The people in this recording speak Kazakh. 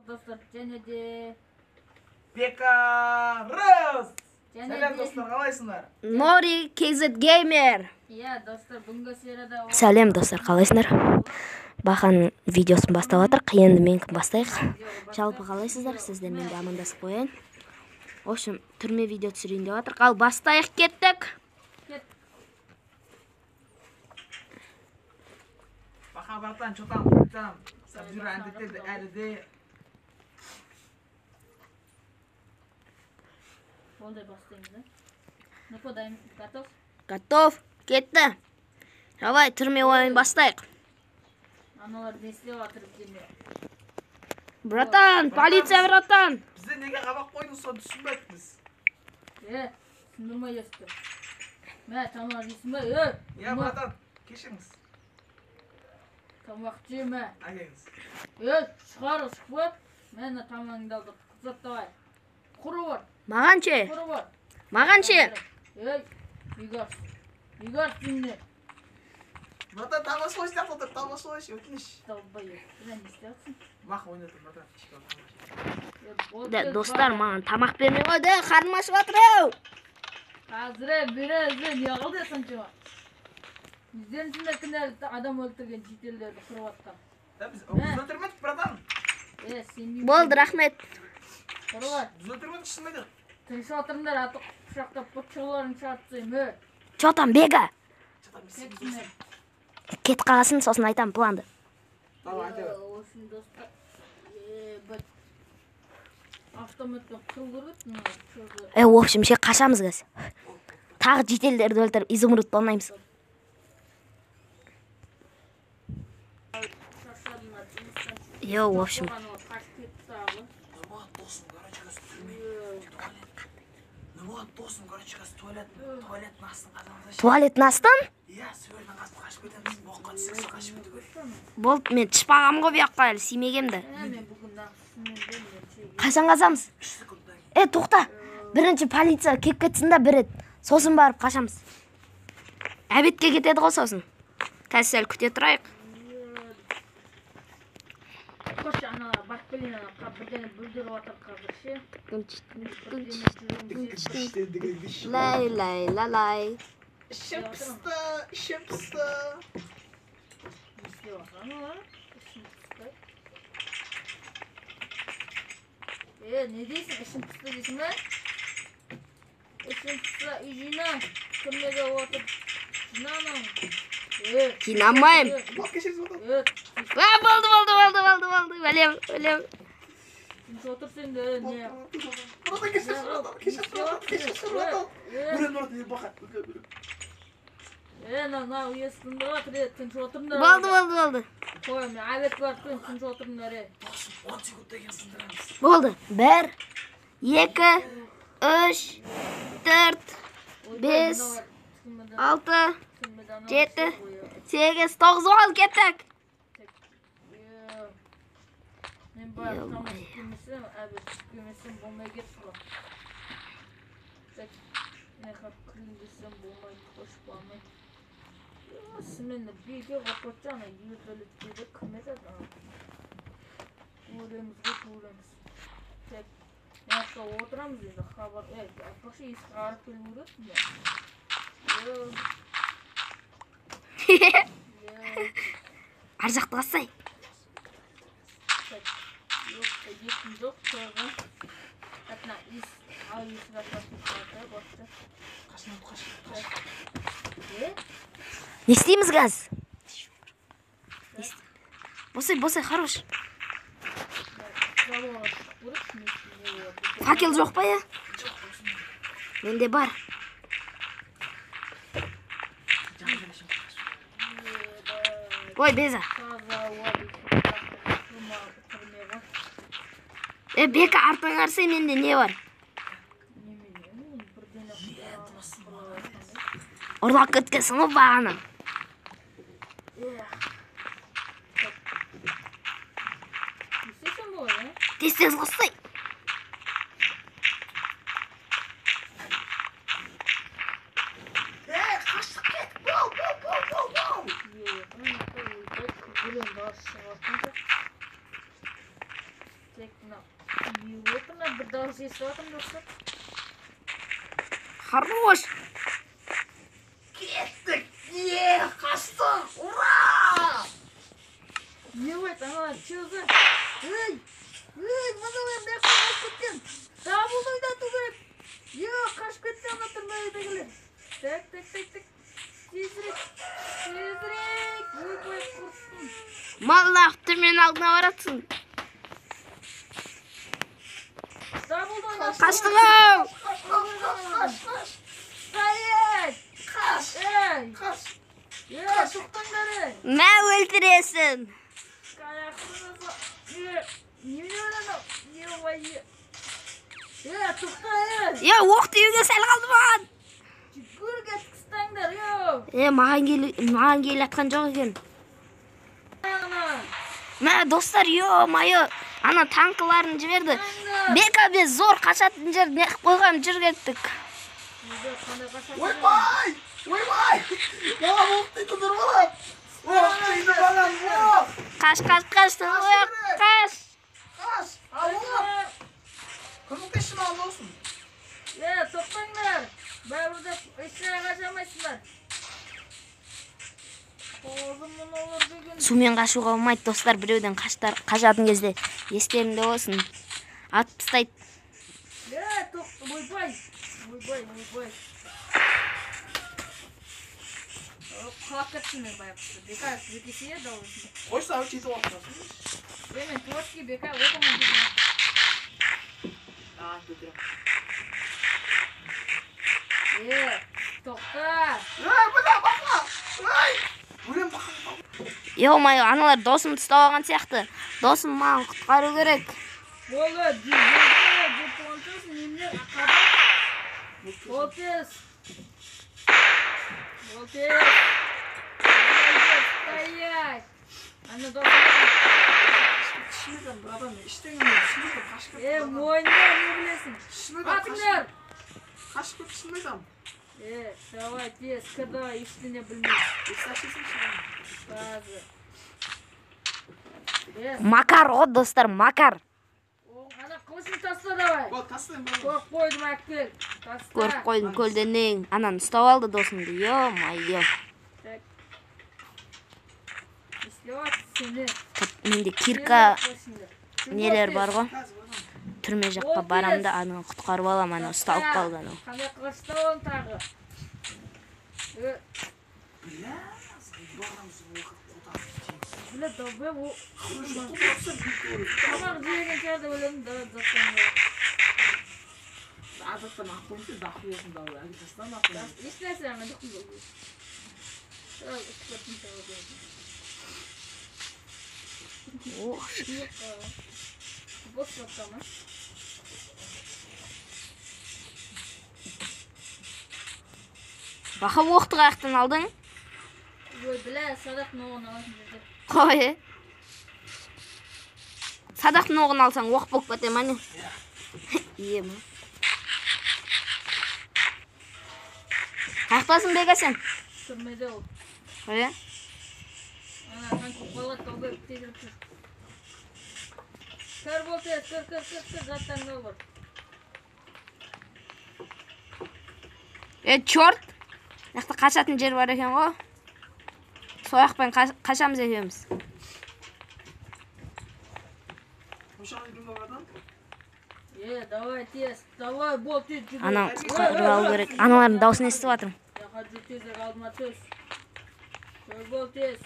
Dostlar, және de Bekarız. Selam dostlar, қалайсыңдар? Nori KZ Gamer. Иә, достар, бүгінгі серияда Сәлем достар, қалайсыңдар? Бахан видеосын бастап жатыр. Енді мен бастайық. Жалпы қалайсыздар? Сіздермен де амандасып қояйын. В общем, түрме видео түсірейін деп жатыр. Ал бастайық, кеттік. Баха братан, что там? Сабзира әндетеді әлі де. Ондай бастаймыз, да? Ну, подаем. Готов? Готов. Кетті. Давай, түрме ойын бастайық. Аналар не істеп жатыр бізге? Братан, полиция, братан. Бізде неге қабақ қойдың, соны түсінбеппіз. Түсіндірмей есті. Мә, тамақ жейсің бе? Я, братан, кешіріңіз. Тамақ жеме. Әкеңіз. Шығар, шықпы. Мені тамағыңды алдық. Құзат давай. Құры бар. Маған ше? Құры бар. Маған ше? Игорь, dinle. Братан, тамақ ойшы деп отыр, тамақ ойшы, өтініш. Dalbayı. Sen ne istiyorsun? Бақ ойнатыр, братан. Достар, маған тамақ бермей қойды. Қарным ашып жатыр ау. Қазір бірізі не қылды соншама?Ізденсіңдер кінәлі адам өлтірген шетелдерді құрып атқан. Біз өлтірмедік, братан. Болды, рахмет. Құрып. Біз өлтірмедік, шынмедік. Тыныш отырыңдар, аты құшақтап бұтшыларын шатсайым. Чо там, бега? Кет қаласын, сосын айтам планды. Давай, айта бер. Осың достар. Автоматтан қыру көрбет. В общем, ше қашамыз кәз. Тағы жетелдерді өлтіріп, изумрудты ойнаймыз. В общем. Туалеттің астын? Иә, сөрдің астын қашып кетеміз, боққа түсек сол қашып кету керек. Болды, мен түшпағам ғой бұяққа әлі, симегемді. Қашан қашамыз? Тоқта, бірінші полиция кеп кетсін да бір рет, сосын барып қашамыз. Әбетке кетеді ғой сосын. Тәсіл күте тұрайық. Koş ana bak bilin ana kapıdan buldurub atır қазір ше. Lay lay la lay. İşim pıstı, işim pıstı. Ne deysin işim pıstı deysin mi? İşim pıstı ijina. Kırmızı oturup jinanam. Жинамайым. Бақ кешіріңіз, братан. Болды. Өлем. Тыныш отыр сен де не? Братан, кешіріңіз, братан. Кешіріңіз, братан. Өлем, братан, бақа. На уездің отыр, тыныш отырыңдар. Болды. Қой, мен әбет барып тыныш отырыңдар. Досым, 10 секундта кейін сындырамыз. Болды. 1, 2, 3, 4, 5, 6, 7, 8, 9, 10 kеттік. Мен барып тамақ істемесем, әбет істемесем болмай кетті ғой. Мен қап кірін десем болмайды, қошып болмайды. Сімен бейге қапатшы ана ертөлі кейді кірмеді ана. Көреміз. Тек мақта отырамыз енді хабар. Апақшы ескі арып келіп көресің бе? Ар жақты қасай. Ешкім жоқ, қойған. Атына ес, ал есік атасын қағатыр, босты. Қашын. Не істейміз газ? Босай, хорош. Факел жоқ па, я? Менде бар. Ой, Беза. Бека артың арсай, менде не бар? Ұрлап кеткенсің ғой бағана. Тез қостай. Қаштық кет, бол. Tek mına. Yürüyorlar bir dağız estiyorlar dostlar. Хорош. Kettik. Kaçtık. Ura! Evet ama çözü. Hey! Bana ne kadar kötü. Daha bunu da tutup. Yok kaç kötü anlatırmayı da gelir. Tek. Tezrek. Yok kursun. Vallahi tümün aldına varatın. Daha bunu da Kaçtım. Kaç. Hayır. Kaç. Hey. Kaç. Ya çoktan beri. Ne öldürüyorsun? Kayaksınız. Niye öyle? Ya çoktan. Ya oq deyuge sel kaldı ban. Çıkır getkistengler yo. Mаған келатқан жоқ екен. Ayağına. Мә достар, ё-моё, ана танкыларын жіберді. Бека біз зор қашатын жер не қылып қойған жүр кеттік. Ойбай! Ойбай! Бала болып дейді тұр бала. Оқ дейді бала. Оқ! Қаш, ояқ, қаш. Kaç. Allah! Көмектесші маған досым. Ya toktanglar. Ben burada eşeğe kaçamazsınlar. Oğlumun olur bir gün. Сумен қашуға болмайды достар, біреуден қашатын кезде естерінде болсын. Атып тастайды. Ya oyboy. Kalk etsin bayakçı. Bekar zikisiye doğrusu. Қойса өте етіп алып Hemen tuvaski bekar okumun gibi. көтерем. Tokta. Мына бақа. Өлем бақа. Ё-моё, аналар досымды ұстап алған сияқты. Досым маған құтқару керек. Болды. Жүз немне ақаба. Болтес. Стоять. Аны досым. Шынымен бір адам ештеңені шынымен қашып кетті. Мойында не білесің? Атыңдар. Қашып кетті шынымен. Давай тез, когда ештеңе білмейді. Bazı. Макар, о достар, макар. Ана қылышын таста давай. Бол, тастайын бол. Көріп қойдым әктел. Таста. Көріп қойдым көлденең. Ананы ұстап алды досымды. Ё-моё. İstiyor seni. Менде кирка нелер бар ғой. Түрме жаққа барамда аны құтқарып алам, аны ұсталып қалған ол. Қандай қылышта он тағы. Бля, добы bu. Tamam diyelim ki de öyle de zaten. Azıcık nakılmışız, nakılıyorsun da öyle. Gitsin nakılıyorsun. İstersen ama dokun. Şöyle ıskatın tabii. Ох, Boş yok tamam. бақа оқты қаяқтан алдың? Ой, бля, садақ ноғын аласың деді. Қой. Садақтың оғын алсаң оқ болып кете ма не? Ема. Қаяқтасың бега сен? Түрмеде ол. Қой. Ана kanka kola tobe tezirip tur. Kör bol tez, kör zaten ne olur. Чорт. Яқта қашатын жер бар екен ғой. Сояқпен қашамыз екеуміз. Uşağın gün babadan. Давай тез, давай бол тез. Ананы құтқарып алу керек. Аналардың дауысын естіп жатырмын. Яқа жүр тез, алдыма төс. Kör bol tez.